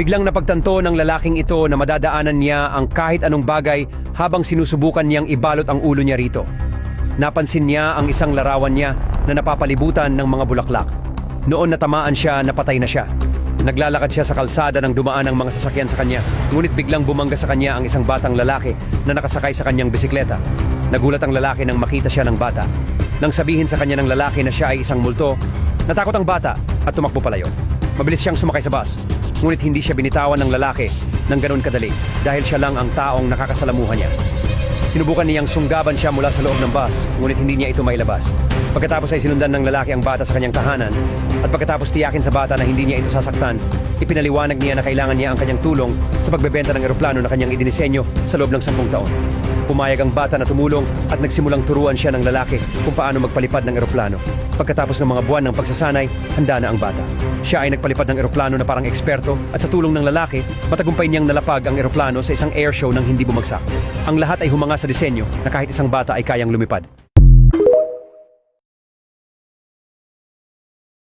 Biglang napagtanto ng lalaking ito na madadaanan niya ang kahit anong bagay habang sinusubukan niyang ibalot ang ulo niya rito. Napansin niya ang isang larawan niya na napapalibutan ng mga bulaklak. Noon natamaan siya, napatay na siya. Naglalakad siya sa kalsada nang dumaan ang mga sasakyan sa kanya, ngunit biglang bumangga sa kanya ang isang batang lalaki na nakasakay sa kanyang bisikleta. Nagulat ang lalaki nang makita siya ng bata. Nang sabihin sa kanya ng lalaki na siya ay isang multo, natakot ang bata at tumakbo palayo. Mabilis siyang sumakay sa bus, ngunit hindi siya binitawan ng lalaki ng ganun kadali dahil siya lang ang taong nakakasalamuhan niya. Sinubukan niyang sunggaban siya mula sa loob ng bus, ngunit hindi niya ito mailabas. Pagkatapos ay sinundan ng lalaki ang bata sa kanyang tahanan, at pagkatapos tiyakin sa bata na hindi niya ito sasaktan, ipinaliwanag niya na kailangan niya ang kanyang tulong sa pagbebenta ng eroplano na kanyang idinisenyo sa loob ng 10 taon. Pumayag ang bata na tumulong at nagsimulang turuan siya ng lalaki kung paano magpalipad ng eroplano. Pagkatapos ng mga buwan ng pagsasanay, handa na ang bata. Siya ay nagpalipad ng eroplano na parang eksperto at sa tulong ng lalaki, matagumpay niyang nalapag ang eroplano sa isang airshow nang hindi bumagsak. Ang lahat ay humanga sa disenyo na kahit isang bata ay kayang lumipad.